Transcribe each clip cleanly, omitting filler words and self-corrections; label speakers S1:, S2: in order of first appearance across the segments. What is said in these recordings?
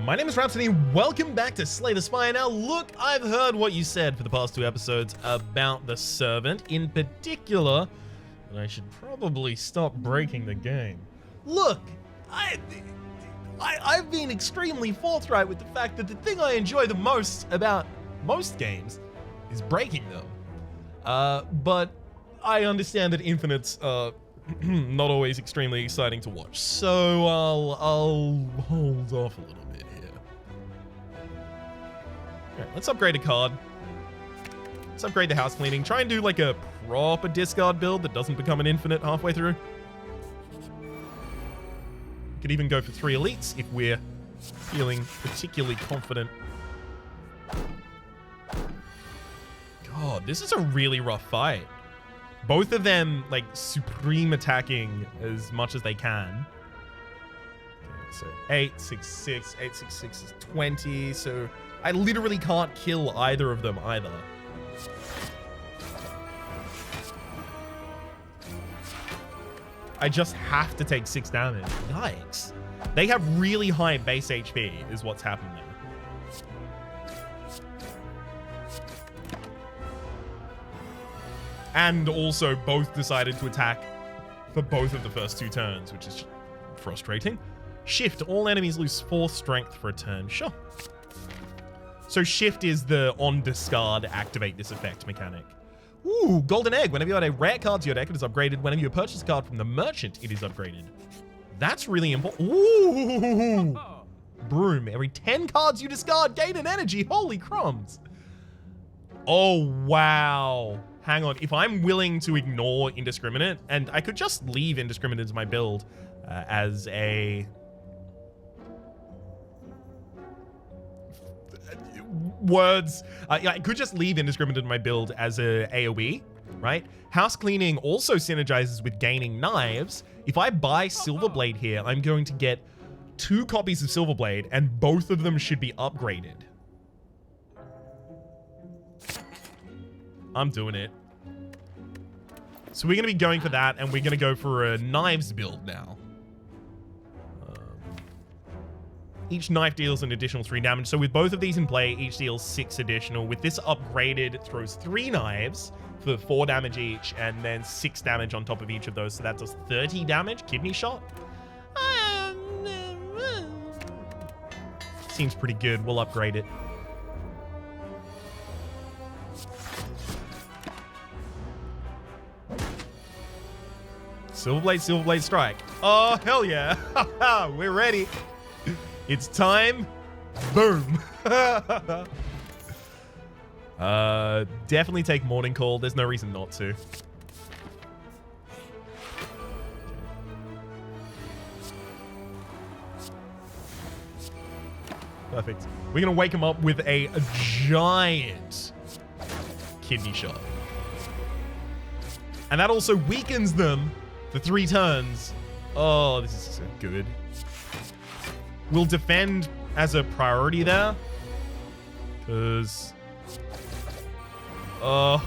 S1: My name is Rhapsody, welcome back to Slay the Spire. Now look, I've heard what you said for the past 2 episodes about the Servant, in particular, that I should probably stop breaking the game. Look, I've been extremely forthright with the fact that the thing I enjoy the most about most games is breaking them. But I understand that Infinites are not always extremely exciting to watch, so I'll hold off a little bit here. Alright, let's upgrade a card. Let's upgrade the house cleaning. Try and do like a proper discard build that doesn't become an infinite halfway through. We could even go for 3 elites if we're feeling particularly confident. God, this is a really rough fight. Both of them, like, supreme attacking as much as they can. Okay, so 866, 866 is 20, so I literally can't kill either of them either. I just have to take 6 damage. Yikes. They have really high base HP is what's happening there. And also both decided to attack for both of the first 2 turns, which is frustrating. Shift. All enemies lose 4 strength for a turn. Sure. So shift is the on discard activate this effect mechanic. Ooh, golden egg. Whenever you add a rare card to your deck, it is upgraded. Whenever you purchase a card from the merchant, it is upgraded. That's really important. Ooh. Broom. Every 10 cards you discard, gain an energy. Holy crumbs. Oh, wow. Hang on, if I'm willing to ignore Indiscriminate, and I could just leave Indiscriminate as my build as a... Words. I could just leave Indiscriminate in my build as a AoE, right? House Cleaning also synergizes with gaining knives. If I buy Silverblade here, I'm going to get 2 copies of Silverblade, and both of them should be upgraded. I'm doing it. So we're going to be going for that, and we're going to go for a knives build now. Each knife deals an additional 3 damage. So with both of these in play, each deals 6 additional. With this upgraded, it throws 3 knives for 4 damage each, and then 6 damage on top of each of those. So that does 30 damage. Kidney shot. Seems pretty good. We'll upgrade it. Silverblade, Silverblade strike. Oh, hell yeah. We're ready. It's time. Boom. Definitely take Morning Call. There's no reason not to. Perfect. We're going to wake him up with a giant kidney shot. And that also weakens them for 3 turns. Oh, this is so good. We'll defend as a priority there. Because... Oh.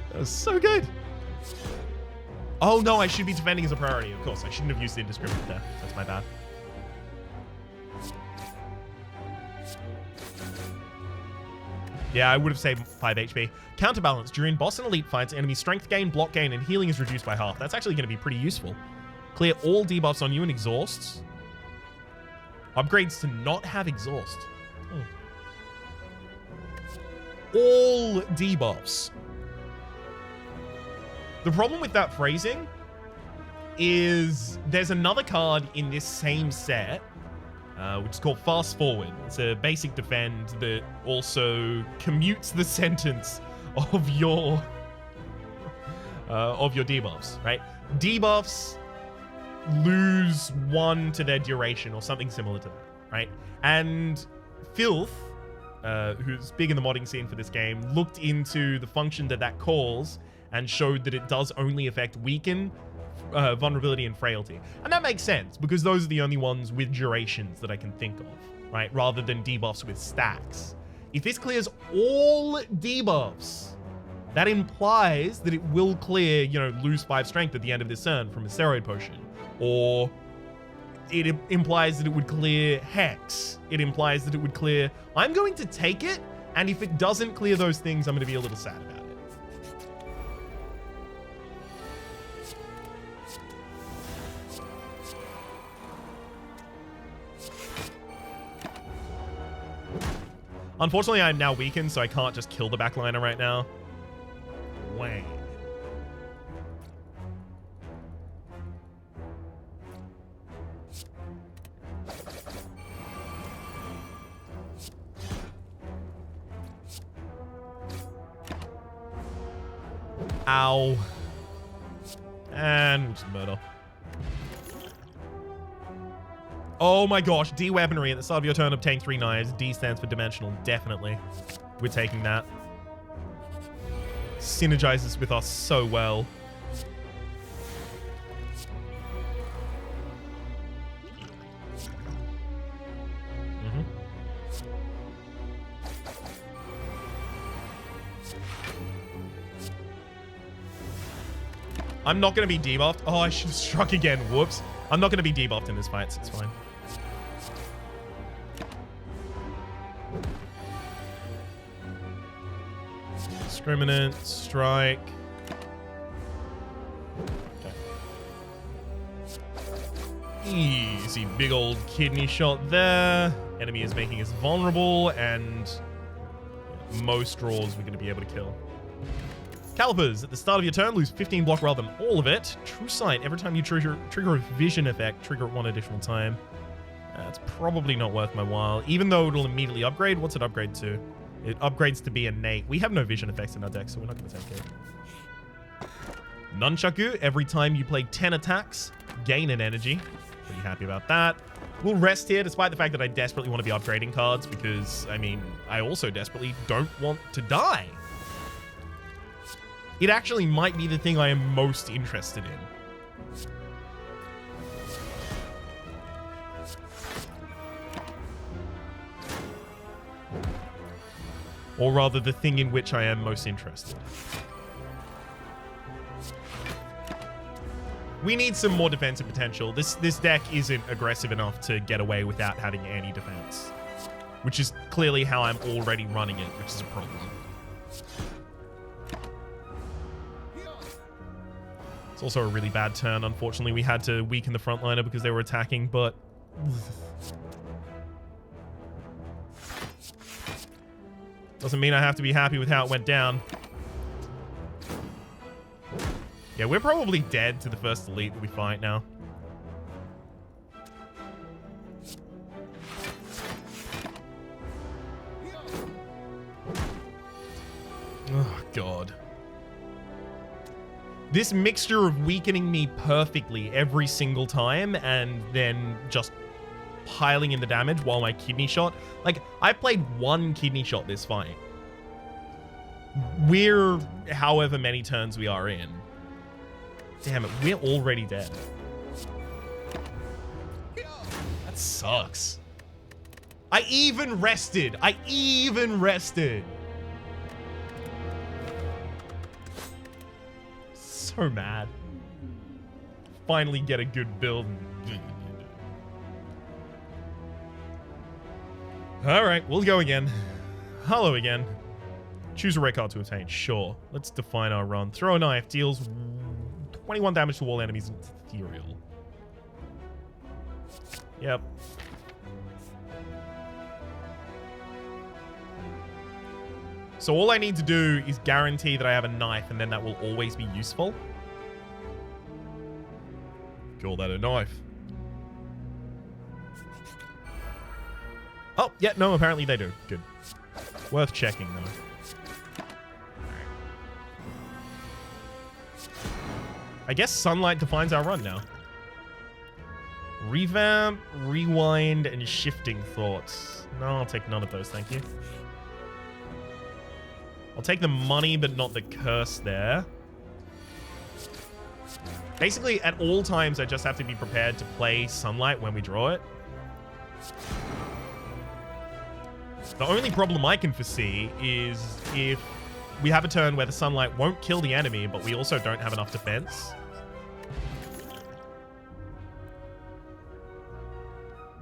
S1: That was so good. Oh, no, I should be defending as a priority. Of course, I shouldn't have used the Indiscriminate there. That's my bad. Yeah, I would have saved 5 HP. Counterbalance. During boss and elite fights, enemy strength gain, block gain, and healing is reduced by half. That's actually going to be pretty useful. Clear all debuffs on you and exhausts. Upgrades to not have exhaust. All debuffs. The problem with that phrasing is there's another card in this same set which is called Fast Forward. It's a basic defend that also commutes the sentence of your debuffs, right? Debuffs lose 1 to their duration or something similar to that, right? And Filth, who's big in the modding scene for this game, looked into the function that calls and showed that it does only affect weaken, vulnerability, and frailty. And that makes sense, because those are the only ones with durations that I can think of, right? Rather than debuffs with stacks. If this clears all debuffs, that implies that it will clear, lose 5 strength at the end of this turn from a steroid potion. Or it implies that it would clear Hex. It implies that it would clear... I'm going to take it, and if it doesn't clear those things, I'm going to be a little sad about it. Unfortunately, I'm now weakened, so I can't just kill the backliner right now. Wang. Ow. And we'll just murder. Oh my gosh, D weaponry at the start of your turn, obtain 3 knives. D stands for dimensional, definitely. We're taking that. Synergizes with us so well. I'm not going to be debuffed. Oh, I should have struck again. Whoops. I'm not going to be debuffed in this fight, so it's fine. Discriminant, strike. Okay. Easy, big old kidney shot there. Enemy is making us vulnerable, and most draws we're going to be able to kill. Calipers, at the start of your turn, lose 15 block rather than all of it. True Sight, every time you trigger a vision effect, trigger it 1 additional time. It's probably not worth my while, even though it'll immediately upgrade. What's it upgrade to? It upgrades to be innate. We have no vision effects in our deck, so we're not going to take it. Nunchaku, every time you play 10 attacks, gain an energy. Pretty happy about that. We'll rest here, despite the fact that I desperately want to be upgrading cards, because, I mean, I also desperately don't want to die. It actually might be the thing I am most interested in. Or rather, the thing in which I am most interested. We need some more defensive potential. This deck isn't aggressive enough to get away without having any defense. Which is clearly how I'm already running it, which is a problem. It's also a really bad turn. Unfortunately, we had to weaken the frontliner because they were attacking, but... doesn't mean I have to be happy with how it went down. Yeah, we're probably dead to the first elite that we fight now. Oh, God. This mixture of weakening me perfectly every single time and then just piling in the damage while my kidney shot. Like, I played 1 kidney shot this fight. We're however many turns we are in. Damn it, we're already dead. That sucks. I even rested. So mad. Finally get a good build. Alright, we'll go again. Hello again. Choose a red card to obtain. Sure. Let's define our run. Throw a knife. Deals 21 damage to all enemies in ethereal. Yep. So all I need to do is guarantee that I have a knife, and then that will always be useful. Call that a knife. Oh, yeah, no, apparently they do. Good. Worth checking, though. I guess sunlight defines our run now. Revamp, rewind, and shifting thoughts. No, I'll take none of those, thank you. I'll take the money, but not the curse there. Basically, at all times, I just have to be prepared to play sunlight when we draw it. The only problem I can foresee is if we have a turn where the sunlight won't kill the enemy, but we also don't have enough defense.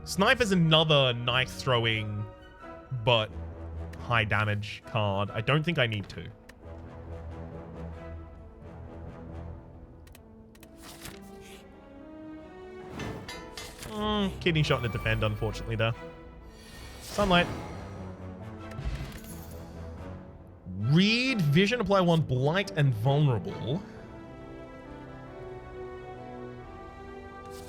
S1: Sniper's another knife-throwing, but high damage card. I don't think I need to. Kidney shot and a defend, unfortunately, there. Sunlight. Read, vision, apply 1, blight, and vulnerable.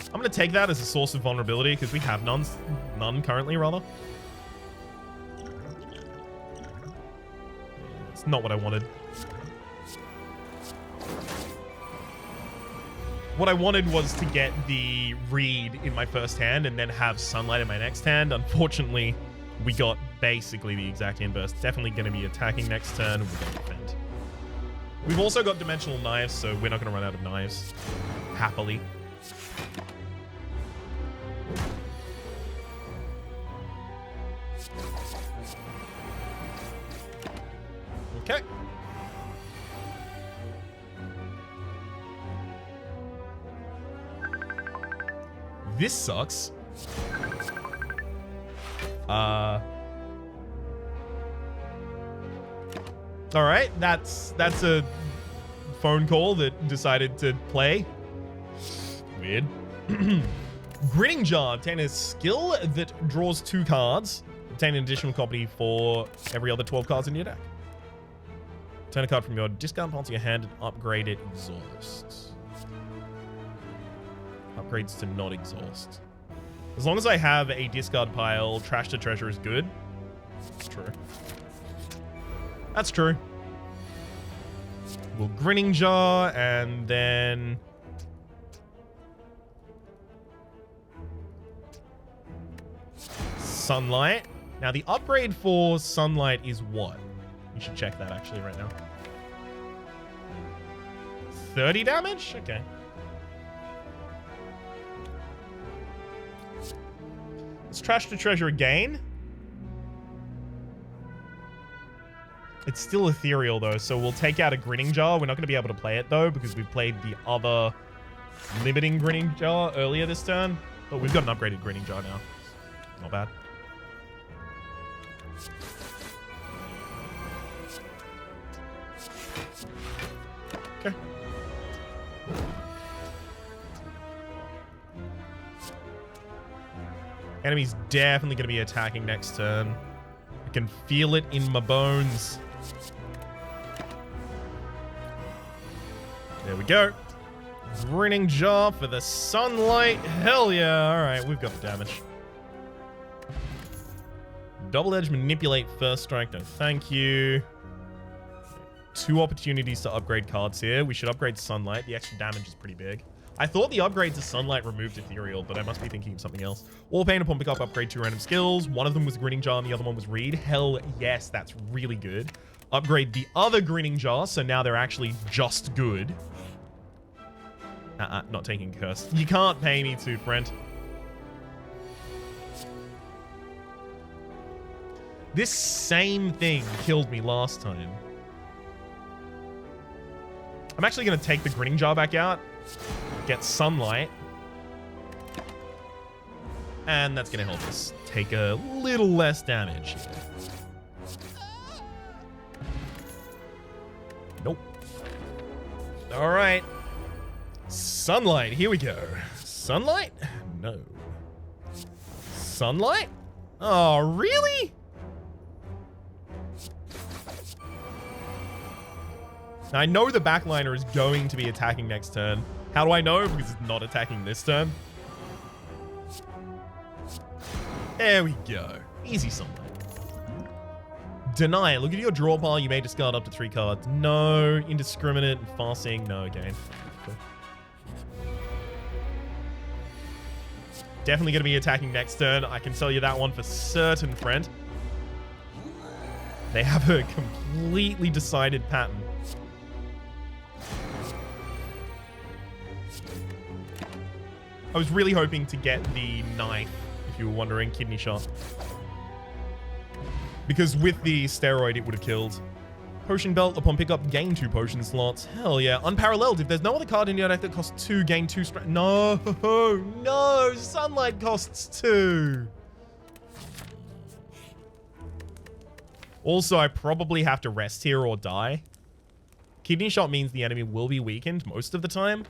S1: I'm going to take that as a source of vulnerability because we have none currently, rather. It's not what I wanted. What I wanted was to get the read in my first hand and then have sunlight in my next hand. Unfortunately, we got basically the exact inverse. Definitely going to be attacking next turn. We're going to defend. We've also got dimensional knives, so we're not going to run out of knives. Happily. Okay. This sucks. All right, that's a phone call that decided to play. Weird. Grinning Jar. Obtain a skill that draws 2 cards. Obtain an additional copy for every other 12 cards in your deck. Turn a card from your discard pile to your hand and upgrade it exhaust. Upgrades to not exhaust. As long as I have a discard pile, trash to treasure is good. That's true. That's true. We'll Grinning Jar and then... Sunlight. Now the upgrade for Sunlight is what? You should check that actually right now. 30 damage? Okay. Let's trash the treasure again. It's still ethereal though, so we'll take out a Grinning Jar. We're not going to be able to play it though because we played the other limiting Grinning Jar earlier this turn. But we've got an upgraded Grinning Jar now. Not bad. Okay. Enemy's definitely going to be attacking next turn. I can feel it in my bones. There we go. Grinning Jar for the sunlight. Hell yeah. All right, we've got the damage. Double Edge Manipulate first strike. No, thank you. 2 opportunities to upgrade cards here. We should upgrade Sunlight. The extra damage is pretty big. I thought the upgrade to Sunlight removed Ethereal, but I must be thinking of something else. All pain upon pickup, upgrade 2 random skills. One of them was Grinning Jar and the other one was Read. Hell yes, that's really good. Upgrade the other Grinning Jar, so now they're actually just good. Not taking Curse. You can't pay me to, friend. This same thing killed me last time. I'm actually going to take the Grinning Jar back out. Get Sunlight. And that's going to help us take a little less damage. Nope. All right. Sunlight. Here we go. Sunlight? No. Sunlight? Oh, really? Now, I know the backliner is going to be attacking next turn. How do I know? Because it's not attacking this turn. There we go. Easy Sunlight. Deny. Look at your draw pile. You may discard up to 3 cards. No. Indiscriminate and Far-Seeing. No again. Cool. Definitely going to be attacking next turn. I can tell you that one for certain, friend. They have a completely decided pattern. I was really hoping to get the knife, if you were wondering, kidney shot. Because with the steroid, it would have killed. Potion Belt. Upon pickup, gain 2 potion slots. Hell yeah. Unparalleled. If there's no other card in your deck that costs 2, gain 2 strength. No. No. Sunlight costs 2. Also, I probably have to rest here or die. Kidney Shot means the enemy will be weakened most of the time.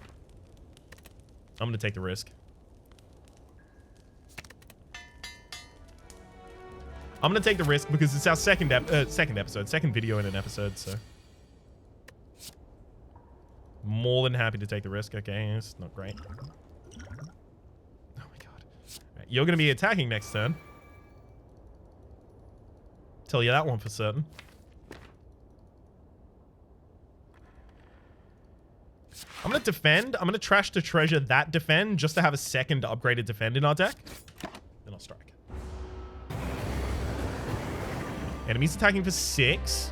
S1: I'm going to take the risk. I'm going to take the risk because it's our second video in an episode, so. More than happy to take the risk. Okay, it's not great. Oh my god. Right, you're going to be attacking next turn. Tell you that one for certain. I'm going to defend. I'm going to trash to treasure that defend just to have a second upgraded defend in our deck. Then I'll strike. Enemies attacking for 6.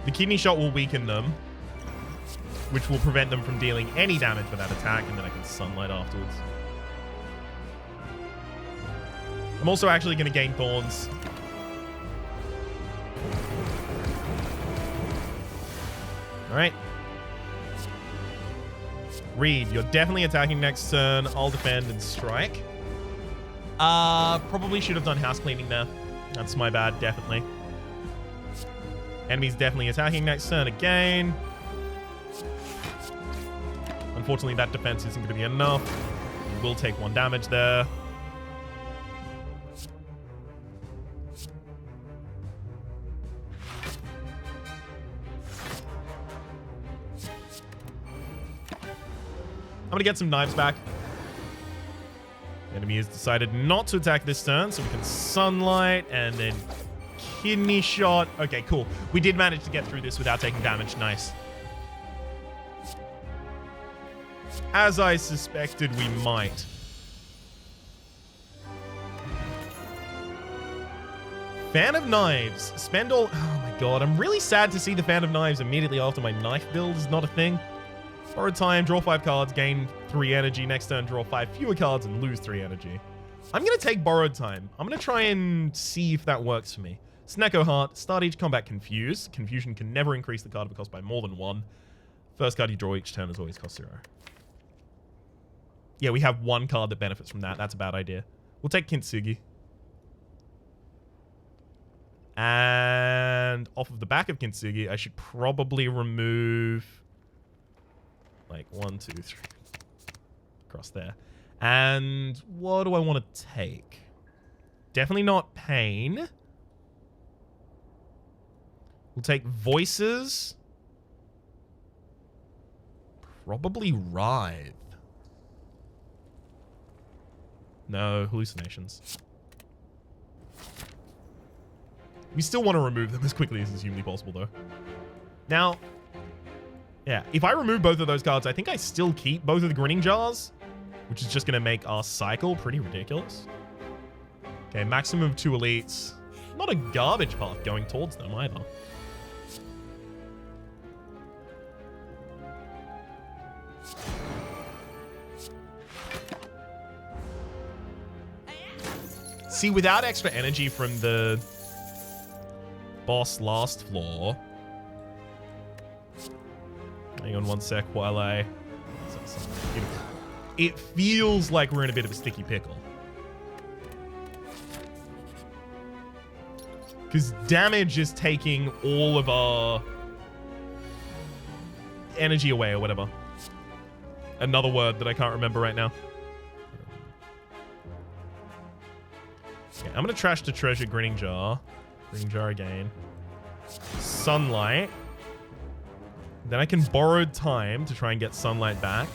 S1: The Kidney Shot will weaken them, which will prevent them from dealing any damage with that attack, and then I can Sunlight afterwards. I'm also actually going to gain Thorns. Alright. Reed, you're definitely attacking next turn. I'll defend and strike. Probably should have done house cleaning there. That's my bad, definitely. Enemy's definitely attacking next turn again. Unfortunately, that defense isn't going to be enough. We will take 1 damage there. I'm going to get some knives back. The enemy has decided not to attack this turn, so we can Sunlight and then Kidney Shot. Okay, cool. We did manage to get through this without taking damage. Nice. As I suspected we might. Fan of Knives. Spend all... Oh my god, I'm really sad to see the Fan of Knives immediately after my knife build is not a thing. Borrow time, draw 5 cards, gain 3 energy. Next turn, draw 5 fewer cards and lose 3 energy. I'm going to take Borrowed Time. I'm going to try and see if that works for me. Snecko Heart. Start each combat confused. Confusion can never increase the card of a cost by more than 1. First card you draw each turn is always cost 0. Yeah, we have 1 card that benefits from that. That's a bad idea. We'll take Kintsugi. And off of the back of Kintsugi, I should probably remove... like 1, 2, 3 across there. And what do I want to take? Definitely not Pain. We'll take Voices. Probably Writhe. No, Hallucinations. We still want to remove them as quickly as is humanly possible, though. Now... yeah, if I remove both of those cards, I think I still keep both of the Grinning Jars, which is just going to make our cycle pretty ridiculous. Okay, maximum of 2 elites. Not a garbage path going towards them either. See, without extra energy from the boss last floor... hang on 1 sec while I... it feels like we're in a bit of a sticky pickle. Because damage is taking all of our energy away or whatever. Another word that I can't remember right now. Okay, I'm going to trash the treasure Grinning Jar. Grinning Jar again. Sunlight. Then I can borrow time to try and get Sunlight back.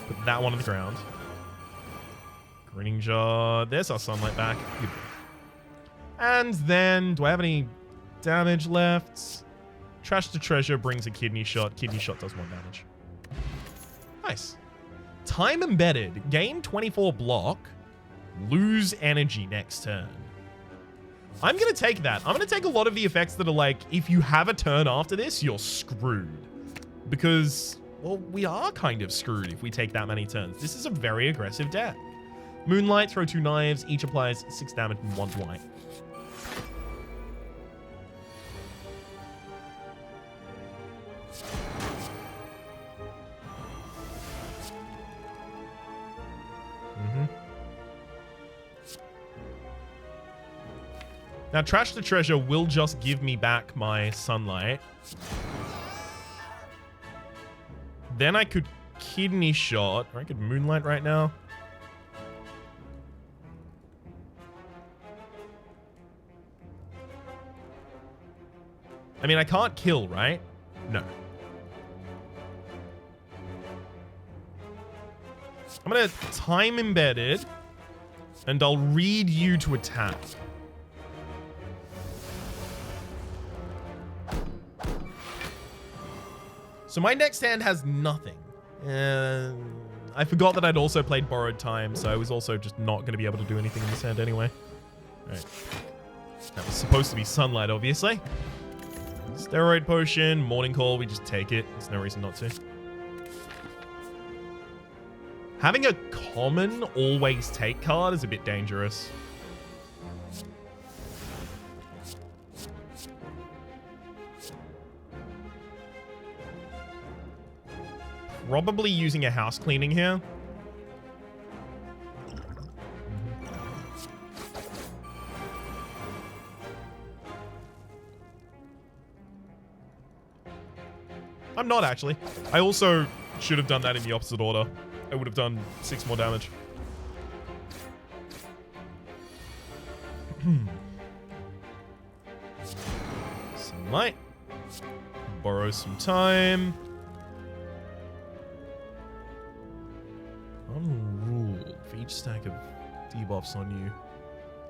S1: Put that one on the ground. Grinning Jar. There's our Sunlight back. And then, do I have any damage left? Trash the treasure brings a Kidney Shot. Kidney Shot does 1 damage. Nice. Time Embedded. Gain 24 block. Lose energy next turn. I'm going to take that. I'm going to take a lot of the effects that are like, if you have a turn after this, you're screwed. Because, well, we are kind of screwed if we take that many turns. This is a very aggressive deck. Moonlight, throw 2 knives. Each applies 6 damage and 1 blight. Now, Trash the Treasure will just give me back my sunlight. Then I could Kidney Shot, or I could Moonlight right now. I mean, I can't kill, right? No. I'm gonna Time Embedded, and I'll read you to attack. So my next hand has nothing. I forgot that I'd also played Borrowed Time, so I was also just not going to be able to do anything in this hand anyway. Alright. That was supposed to be Sunlight, obviously. Steroid Potion, Morning Call, we just take it. There's no reason not to. Having a common always take card is a bit dangerous. Probably using a house cleaning here. I'm not actually. I also should have done that in the opposite order. I would have done 6 more damage. Some light. Borrow some time. Unruled. For each stack of debuffs on you,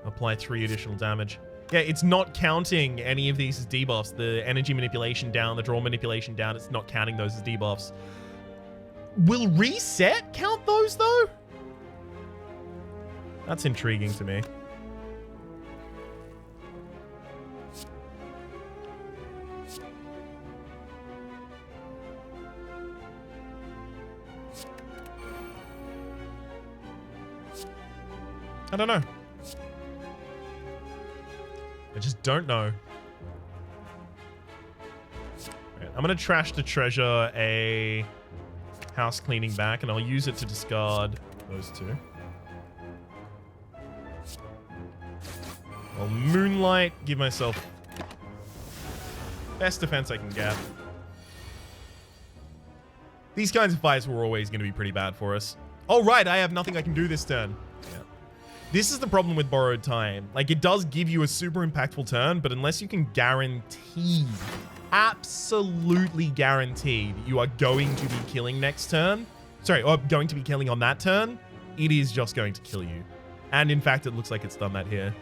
S1: apply 3 additional damage. Yeah, it's not counting any of these as debuffs. The energy manipulation down, the draw manipulation down, it's not counting those as debuffs. Will reset count those, though? That's intriguing to me. I don't know. I just don't know. Right, I'm going to Trash the Treasure a house cleaning back, and I'll use it to discard those 2. I'll Moonlight, give myself best defense I can get. These kinds of fights were always going to be pretty bad for us. Oh, right, I have nothing I can do this turn. Yeah. This is the problem with Borrowed Time. Like, it does give you a super impactful turn, but unless you can guarantee, absolutely guarantee that you are going to be killing next turn, sorry, or going to be killing on that turn, it is just going to kill you. And in fact, it looks like it's done that here.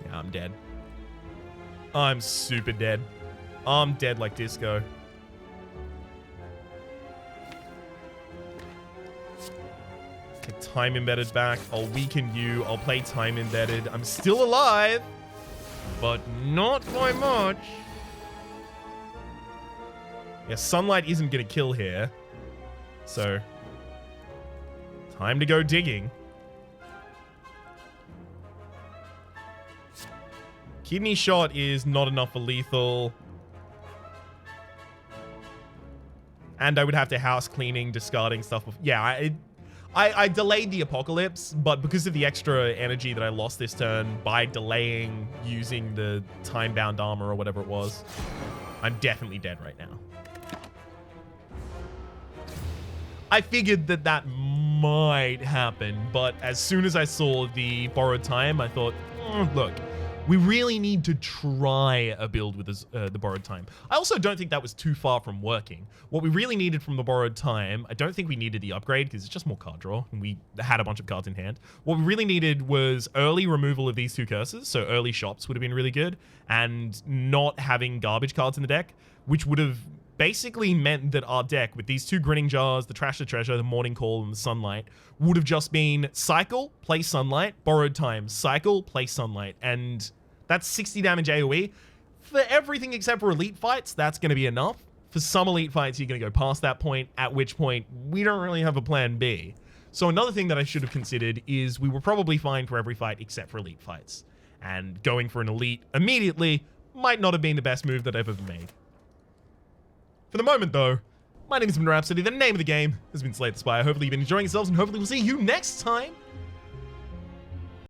S1: Yeah, I'm dead. I'm super dead. I'm dead like disco. Take Time Embedded back. I'll weaken you. I'll play Time Embedded. I'm still alive, but not by much. Yeah, Sunlight isn't going to kill here. So, time to go digging. Kidney Shot is not enough for lethal. And I would have to house cleaning, discarding stuff. Yeah, I delayed the Apocalypse, but because of the extra energy that I lost this turn by delaying using the time-bound armor or whatever it was, I'm definitely dead right now. I figured that that might happen, but as soon as I saw the Borrowed Time, I thought, look, we really need to try a build with the Borrowed Time. I also don't think that was too far from working. What we really needed from the Borrowed Time, I don't think we needed the upgrade because it's just more card draw, and we had a bunch of cards in hand. What we really needed was early removal of these 2 curses, so early shops would have been really good, and not having garbage cards in the deck, which would have basically meant that our deck, with these 2 Grinning Jars, the Trash the Treasure, the Morning Call, and the Sunlight, would have just been cycle, play Sunlight, Borrowed Time, cycle, play Sunlight, and that's 60 damage AoE. For everything except for elite fights, that's going to be enough. For some elite fights, you're going to go past that point, at which point we don't really have a plan B. So another thing that I should have considered is we were probably fine for every fight except for elite fights. And going for an elite immediately might not have been the best move that I've ever made. For the moment, though, my name has been Rhapsody. The name of the game has been Slay the Spire. Hopefully you've been enjoying yourselves, and hopefully we'll see you next time